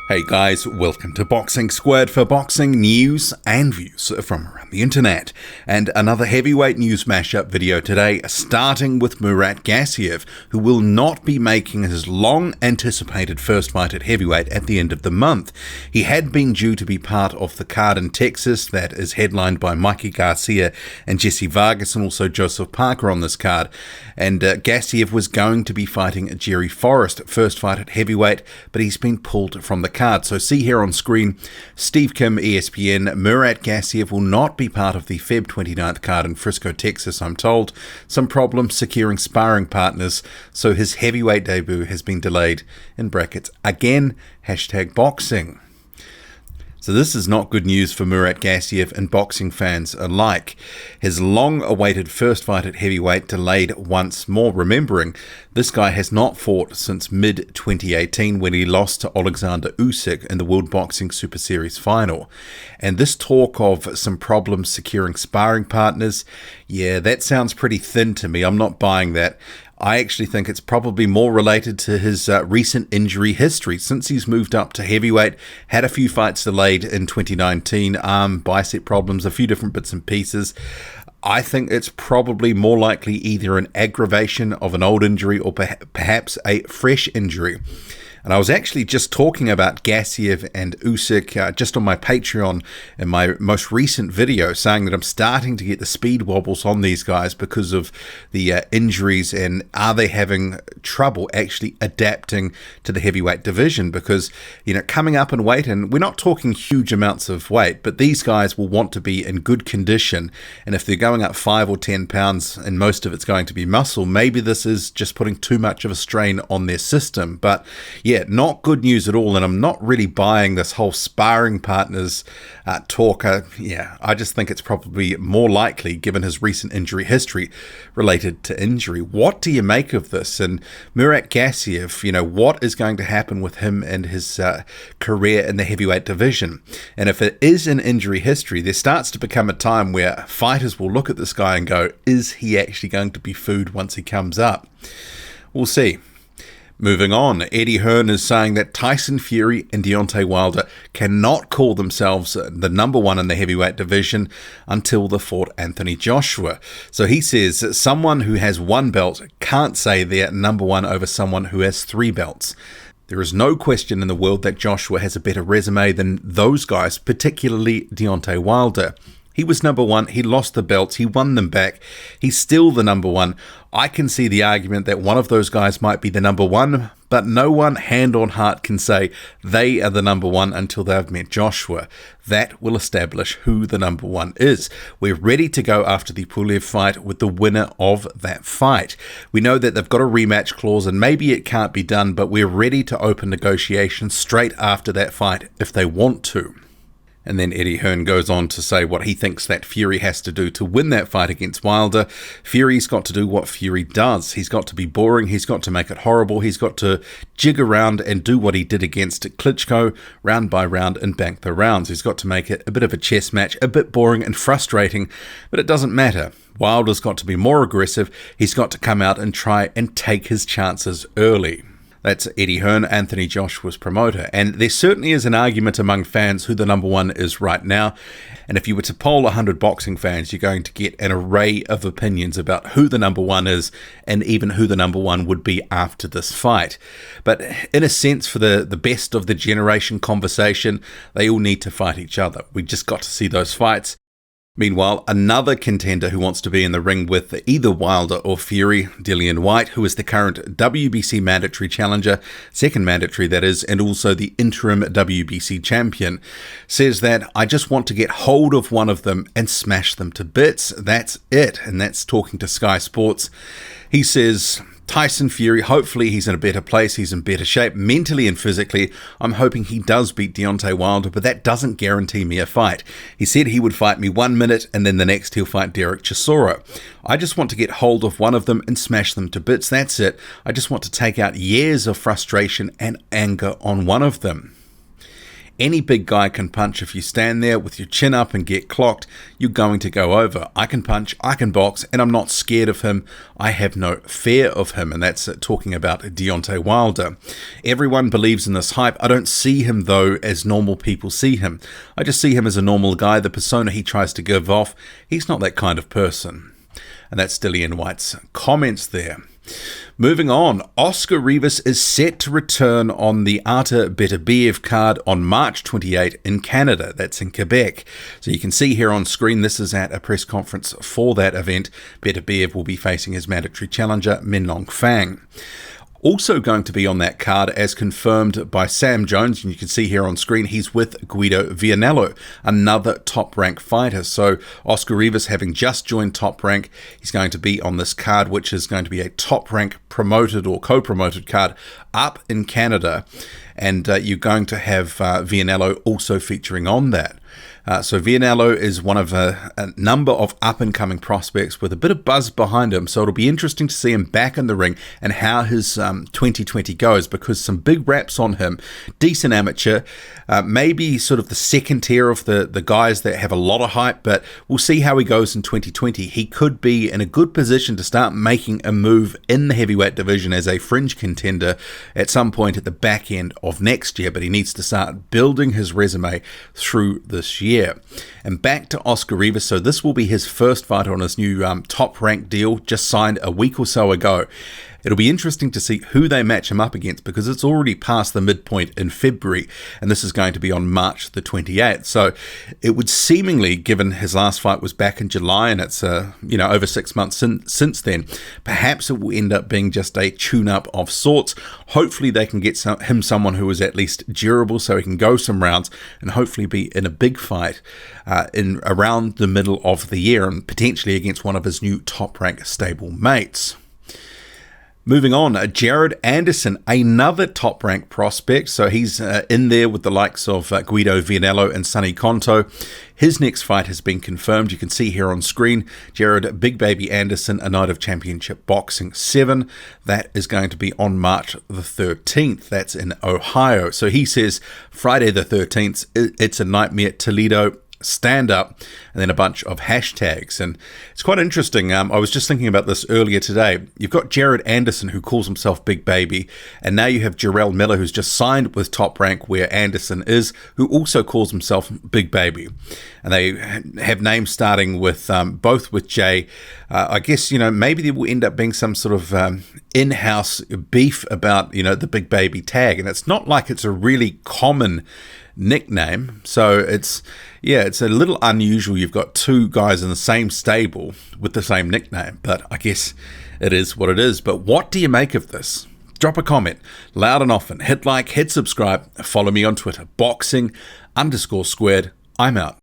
Hey guys, welcome to Boxing Squared for boxing news and views from around the internet. And another heavyweight news mashup video today, starting with Murat Gassiev, who will not be making his long-anticipated first fight at heavyweight at the end of the month. He had been due to be part of the card in Texas that is headlined by Mikey Garcia and Jesse Vargas and also Joseph Parker on this card. And Gassiev was going to be fighting Jerry Forrest, first fight at heavyweight, but he's been pulled from the card. So see here on screen, Steve Kim, ESPN, Murat Gassiev will not be part of the Feb 29th card in Frisco, Texas, I'm told. Some problems securing sparring partners, so his heavyweight debut has been delayed, in brackets, again, #boxing. So this is not good news for Murat Gassiev and boxing fans alike. His long-awaited first fight at heavyweight delayed once more, remembering this guy has not fought since mid-2018 when he lost to Alexander Usyk in the World Boxing Super Series final. And this talk of some problems securing sparring partners, yeah, that sounds pretty thin to me. I'm not buying that. I actually think it's probably more related to his recent injury history. Since he's moved up to heavyweight, had a few fights delayed in 2019, arm, bicep problems, a few different bits and pieces. I think it's probably more likely either an aggravation of an old injury or perhaps a fresh injury. And I was actually just talking about Gassiev and Usyk just on my Patreon in my most recent video, saying that I'm starting to get the speed wobbles on these guys because of the injuries, and are they having trouble actually adapting to the heavyweight division? Because, you know, coming up in weight, and we're not talking huge amounts of weight, but these guys will want to be in good condition. And if they're going up 5 or 10 pounds and most of it's going to be muscle, maybe this is just putting too much of a strain on their system. But yeah, not good news at all, and I'm not really buying this whole sparring partners talk. I just think it's probably more likely, given his recent injury history, related to injury. What do you make of this? And Murat Gassiev, you know, what is going to happen with him and his career in the heavyweight division? And if it is an injury history, there starts to become a time where fighters will look at this guy and go, is he actually going to be food once he comes up? We'll see. Moving on, Eddie Hearn is saying that Tyson Fury and Deontay Wilder cannot call themselves the number one in the heavyweight division until they fought Anthony Joshua. So he says someone who has one belt can't say they're number one over someone who has 3 belts. There is no question in the world that Joshua has a better resume than those guys, particularly Deontay Wilder. He was number one, he lost the belts, he won them back, he's still the number one. I can see the argument that one of those guys might be the number one, but no one hand on heart can say they are the number one until they've met Joshua. That will establish who the number one is. We're ready to go after the Pulev fight with the winner of that fight. We know that they've got a rematch clause and maybe it can't be done, but we're ready to open negotiations straight after that fight if they want to. And then Eddie Hearn goes on to say what he thinks that Fury has to do to win that fight against Wilder. Fury's got to do what Fury does. He's got to be boring. He's got to make it horrible. He's got to jig around and do what he did against Klitschko, round by round, and bank the rounds. He's got to make it a bit of a chess match, a bit boring and frustrating, but it doesn't matter. Wilder's got to be more aggressive. He's got to come out and try and take his chances early. That's Eddie Hearn, Anthony Joshua's promoter. And there certainly is an argument among fans who the number one is right now. And if you were to poll 100 boxing fans, you're going to get an array of opinions about who the number one is and even who the number one would be after this fight. But in a sense, for the best of the generation conversation, they all need to fight each other. We just got to see those fights. Meanwhile, another contender who wants to be in the ring with either Wilder or Fury, Dillian Whyte, who is the current WBC mandatory challenger, second mandatory that is, and also the interim WBC champion, says that I just want to get hold of one of them and smash them to bits. That's it. And that's talking to Sky Sports. He says, Tyson Fury, hopefully he's in a better place, he's in better shape, mentally and physically. I'm hoping he does beat Deontay Wilder, but that doesn't guarantee me a fight. He said he would fight me 1 minute, and then the next he'll fight Derek Chisora. I just want to get hold of one of them and smash them to bits, that's it. I just want to take out years of frustration and anger on one of them. Any big guy can punch. If you stand there with your chin up and get clocked, you're going to go over. I can punch, I can box, and I'm not scared of him. I have no fear of him. And that's talking about Deontay Wilder. Everyone believes in this hype. I don't see him, though, as normal people see him. I just see him as a normal guy. The persona he tries to give off, he's not that kind of person. And that's Dillian Whyte's comments there. Moving on, Oscar Rivas is set to return on the Artur Beterbiev card on March 28 in Canada. That's in Quebec. So you can see here on screen, this is at a press conference for that event. Beterbiev will be facing his mandatory challenger, Minlong Fang. Also going to be on that card, as confirmed by Sam Jones, and you can see here on screen, he's with Guido Vianell, another top-rank fighter. So Oscar Rivas, having just joined Top Rank, he's going to be on this card, which is going to be a top-rank promoted or co-promoted card up in Canada, and you're going to have Vianell also featuring on that. So Vianell is one of a number of up-and-coming prospects with a bit of buzz behind him, so it'll be interesting to see him back in the ring and how his 2020 goes, because some big raps on him, decent amateur, maybe sort of the second tier of the guys that have a lot of hype, but we'll see how he goes in 2020. He could be in a good position to start making a move in the heavyweight division as a fringe contender at some point at the back end of next year, but he needs to start building his resume through this year. And back to Oscar Rivas, so this will be his first fight on his new top rank deal, just signed a week or so ago. It'll be interesting to see who they match him up against, because it's already past the midpoint in February, and this is going to be on March the 28th. So it would seemingly, given his last fight was back in July, and it's over 6 months since then, perhaps it will end up being just a tune-up of sorts. Hopefully they can get him someone who is at least durable, so he can go some rounds and hopefully be in a big fight in around the middle of the year, and potentially against one of his new top-rank stable mates. Moving on, Jared Anderson, another top-ranked prospect. So he's in there with the likes of Guido Vianell and Sonny Konto. His next fight has been confirmed. You can see here on screen, Jared Big Baby Anderson, a night of championship boxing 7. That is going to be on March the 13th. That's in Ohio. So he says Friday the 13th, it's a nightmare, Toledo. Stand up, and then a bunch of hashtags. And it's quite interesting. I was just thinking about this earlier today. You've got Jared Anderson, who calls himself Big Baby, and now you have Jarrell Miller, who's just signed with Top Rank, where Anderson is, who also calls himself Big Baby. And they have names starting with both with J. I guess, maybe there will end up being some sort of in-house beef about, the Big Baby tag. And it's not like it's a really common nickname, so it's a little unusual. You've got two guys in the same stable with the same nickname, but I guess it is what it is. But what do you make of this? Drop a comment loud and often. Hit like, hit subscribe, follow me on Twitter, boxing_squared. I'm out.